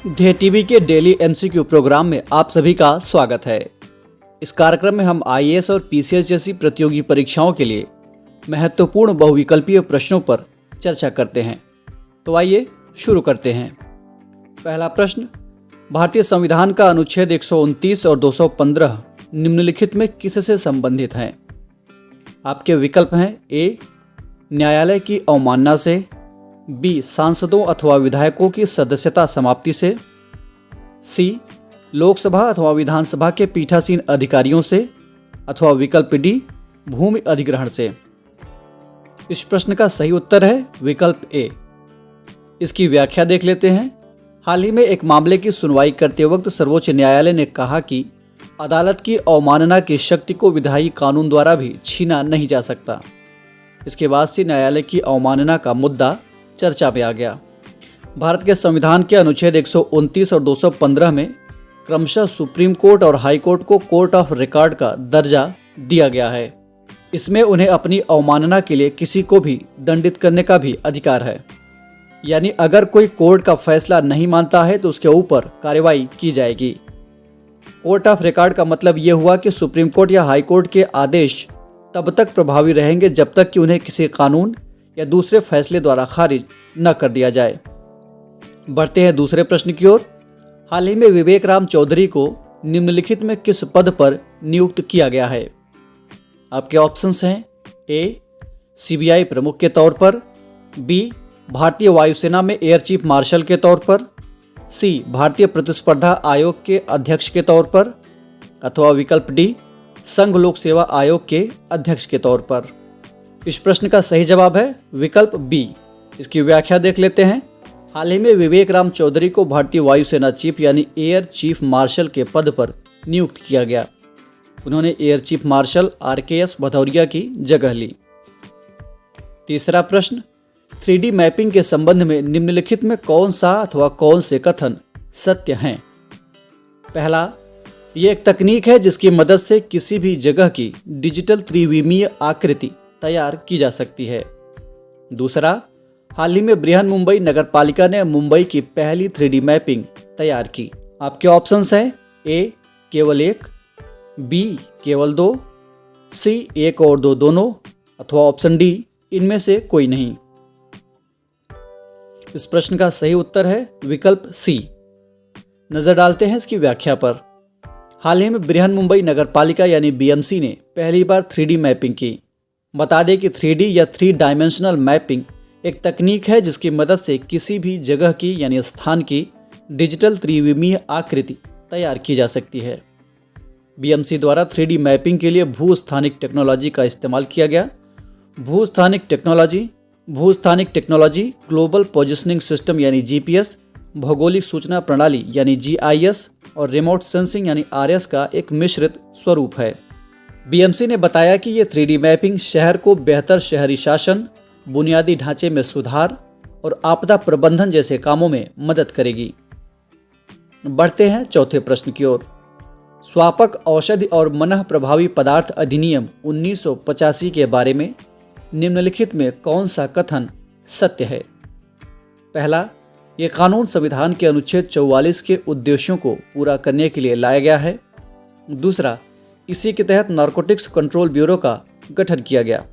ध्येय टीवी के daily MCQ programme में आप सभी का स्वागत है। इस कार्यक्रम में हम आईएएस और पीसीएस जैसी प्रतियोगी परीक्षाओं के लिए महत्वपूर्ण बहुविकल्पीय प्रश्नों पर चर्चा करते हैं। तो आइए शुरू करते हैं। पहला प्रश्न, भारतीय संविधान का अनुच्छेद 129 और 215 निम्नलिखित में किससे संबंधित हैं? आपके विकल्प हैं ए, न्यायालय की अवमानना से, बी, सांसदों अथवा विधायकों की सदस्यता समाप्ति से, सी, लोकसभा अथवा विधानसभा के पीठासीन अधिकारियों से, अथवा विकल्प डी, भूमि अधिग्रहण से। इस प्रश्न का सही उत्तर है विकल्प ए। इसकी व्याख्या देख लेते हैं। हाल ही में एक मामले की सुनवाई करते वक्त सर्वोच्च न्यायालय ने कहा कि अदालत की अवमानना की शक्ति को विधायी कानून द्वारा भी छीना नहीं जा सकता। इसके बाद से न्यायालय की अवमानना का मुद्दा चर्चा में आ गया। भारत के संविधान के अनुच्छेद 129 और 215 में क्रमशः सुप्रीम कोर्ट और हाई कोर्ट को कोर्ट ऑफ रिकॉर्ड का दर्जा दिया गया है। इसमें उन्हें अपनी अवमानना के लिए किसी को भी दंडित करने का भी अधिकार है। यानी अगर कोई कोर्ट का फैसला नहीं मानता है तो उसके ऊपर कार्रवाई की जाएगी। कोर्ट ऑफ रिकॉर्ड का मतलब ये हुआ कि सुप्रीम कोर्ट या हाई कोर्ट के आदेश तब तक प्रभावी रहेंगे जब तक कि उन्हें किसी कानून या दूसरे फैसले द्वारा खारिज न कर दिया जाए। बढ़ते हैं दूसरे प्रश्न की ओर। हाल ही में विवेक राम चौधरी को निम्नलिखित में किस पद पर नियुक्त किया गया है? आपके ऑप्शंस हैं ए, सीबीआई प्रमुख के तौर पर, बी, भारतीय वायुसेना में एयर चीफ मार्शल के तौर पर, सी, भारतीय प्रतिस्पर्धा आयोग के अध्यक्ष के तौर पर, अथवा विकल्प डी, संघ लोक सेवा आयोग के अध्यक्ष के तौर पर। इस प्रश्न का सही जवाब है विकल्प बी। इसकी व्याख्या देख लेते हैं। हाल ही में विवेक राम चौधरी को भारतीय वायुसेना चीफ यानी एयर चीफ मार्शल के पद पर नियुक्त किया गया। उन्होंने air chief marshal RKS Bhadauria की जगह ली। तीसरा प्रश्न, 3D मैपिंग के संबंध में निम्नलिखित में कौन सा अथवा कौन से कथन सत्य हैं? पहला, ये एक तकनीक है जिसकी मदद से किसी भी जगह की डिजिटल त्रिविमीय आकृति तैयार की जा सकती है। दूसरा, हाल ही में बृहन मुंबई नगर पालिका ने मुंबई की पहली 3D मैपिंग तैयार की। आपके ऑप्शंस हैं ए, केवल एक, बी, केवल दो, सी, एक और दो दोनों, अथवा ऑप्शन डी, इनमें से कोई नहीं। इस प्रश्न का सही उत्तर है विकल्प सी। नजर डालते हैं इसकी व्याख्या पर। हाल ही में बृहन मुंबई नगर पालिका यानी बीएमसी ने पहली बार 3D मैपिंग की। बता दें कि 3D या 3 डायमेंशनल मैपिंग एक तकनीक है जिसकी मदद से किसी भी जगह की यानी स्थान की डिजिटल त्रिविमीय आकृति तैयार की जा सकती है। बीएमसी द्वारा 3D मैपिंग के लिए भूस्थानिक टेक्नोलॉजी का इस्तेमाल किया गया। भूस्थानिक टेक्नोलॉजी ग्लोबल पोजिशनिंग सिस्टम यानी जीपीएस, भौगोलिक सूचना प्रणाली यानी जीआईएस और रिमोट सेंसिंग यानी आरएस का एक मिश्रित स्वरूप है। बीएमसी ने बताया कि ये 3D मैपिंग शहर को बेहतर शहरी शासन, बुनियादी ढांचे में सुधार और आपदा प्रबंधन जैसे कामों में मदद करेगी। बढ़ते हैं चौथे प्रश्न की ओर। स्वापक औषधि और मनः प्रभावी पदार्थ अधिनियम 1985 के बारे में निम्नलिखित में कौन सा कथन सत्य है? पहला, ये कानून संविधान के अनुच्छेद 44 के उद्देश्यों को पूरा करने के लिए लाया गया है। दूसरा, इसी के तहत नारकोटिक्स कंट्रोल ब्यूरो का गठन किया गया।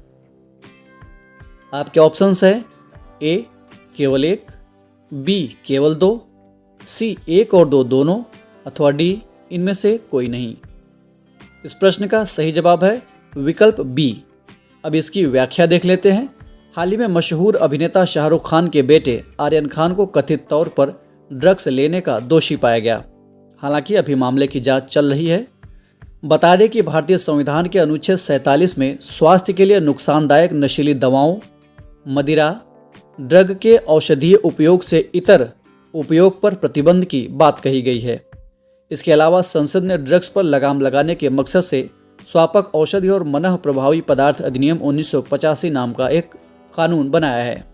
आपके ऑप्शंस हैं ए, केवल एक, बी, केवल दो, सी, एक और दो दोनों, अथवा डी, इनमें से कोई नहीं। इस प्रश्न का सही जवाब है विकल्प बी। अब इसकी व्याख्या देख लेते हैं। हाल ही में मशहूर अभिनेता शाहरुख खान के बेटे आर्यन खान को कथित तौर पर ड्रग्स लेने का दोषी पाया गया। हालांकि अभी मामले की जांच चल रही है। बता दें कि भारतीय संविधान के अनुच्छेद 47 में स्वास्थ्य के लिए नुकसानदायक नशीली दवाओं, मदिरा, ड्रग के औषधीय उपयोग से इतर उपयोग पर प्रतिबंध की बात कही गई है। इसके अलावा संसद ने ड्रग्स पर लगाम लगाने के मकसद से स्वापक औषधि और मनः प्रभावी पदार्थ अधिनियम 1985 नाम का एक कानून बनाया है।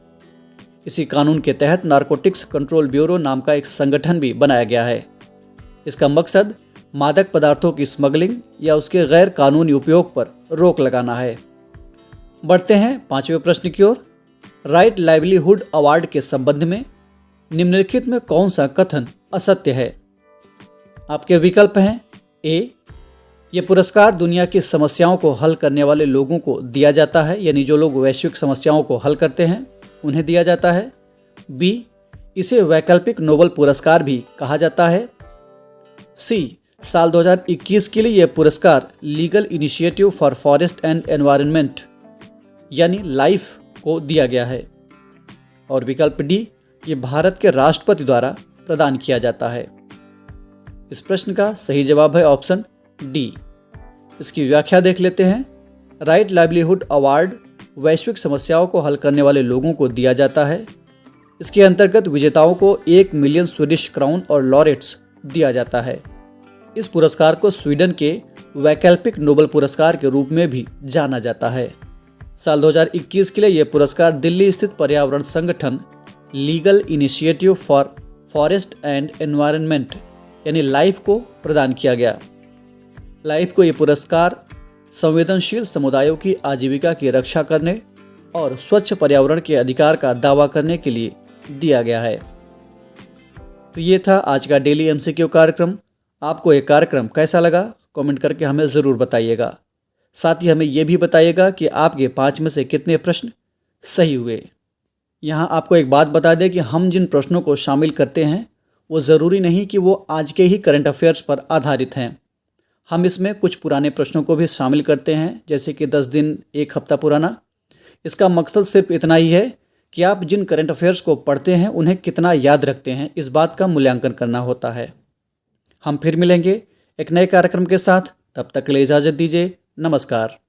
इसी कानून के तहत नारकोटिक्स कंट्रोल ब्यूरो नाम का एक संगठन भी बनाया गया है। इसका मकसद मादक पदार्थों की स्मगलिंग या उसके गैर कानूनी उपयोग पर रोक लगाना है। बढ़ते हैं पांचवें प्रश्न की ओर। राइट लाइवलीहुड अवार्ड के संबंध में निम्नलिखित में कौन सा कथन असत्य है। आपके विकल्प हैं ए, ये पुरस्कार दुनिया की समस्याओं को हल करने वाले लोगों को दिया जाता है, यानी जो लोग वैश्विक समस्याओं को हल करते हैं उन्हें दिया जाता है। बी, इसे वैकल्पिक नोबेल पुरस्कार भी कहा जाता है। सी, साल 2021 के लिए यह पुरस्कार legal initiative for forest and environment यानी लाइफ को दिया गया है। और विकल्प डी, ये भारत के राष्ट्रपति द्वारा प्रदान किया जाता है। इस प्रश्न का सही जवाब है ऑप्शन डी। इसकी व्याख्या देख लेते हैं। राइट लाइवलीहुड अवार्ड वैश्विक समस्याओं को हल करने वाले लोगों को दिया जाता है। इसके अंतर्गत विजेताओं को 1 मिलियन स्वीडिश क्राउन और लॉरेट्स दिया जाता है। इस पुरस्कार को स्वीडन के वैकल्पिक नोबेल पुरस्कार के रूप में भी जाना जाता है। साल 2021 के लिए यह पुरस्कार दिल्ली स्थित पर्यावरण संगठन legal initiative for forest and environment यानी लाइफ को प्रदान किया गया। लाइफ को यह पुरस्कार संवेदनशील समुदायों की आजीविका की रक्षा करने और स्वच्छ पर्यावरण के अधिकार का दावा करने के लिए दिया गया है। तो ये था आज का डेली एमसीक्यू कार्यक्रम। आपको ये कार्यक्रम कैसा लगा कमेंट करके हमें ज़रूर बताइएगा। साथ ही हमें ये भी बताइएगा कि आपके 5 में से कितने प्रश्न सही हुए। यहाँ आपको एक बात बता दें कि हम जिन प्रश्नों को शामिल करते हैं वो ज़रूरी नहीं कि वो आज के ही करंट अफेयर्स पर आधारित हैं। हम इसमें कुछ पुराने प्रश्नों को भी शामिल करते हैं, जैसे कि 10 दिन 1 हफ्ता पुराना। इसका मकसद सिर्फ इतना ही है कि आप जिन करंट अफेयर्स को पढ़ते हैं उन्हें कितना याद रखते हैं, इस बात का मूल्यांकन करना होता है। हम फिर मिलेंगे एक नए कार्यक्रम के साथ, तब तक के लिए इजाज़त दीजिए। नमस्कार।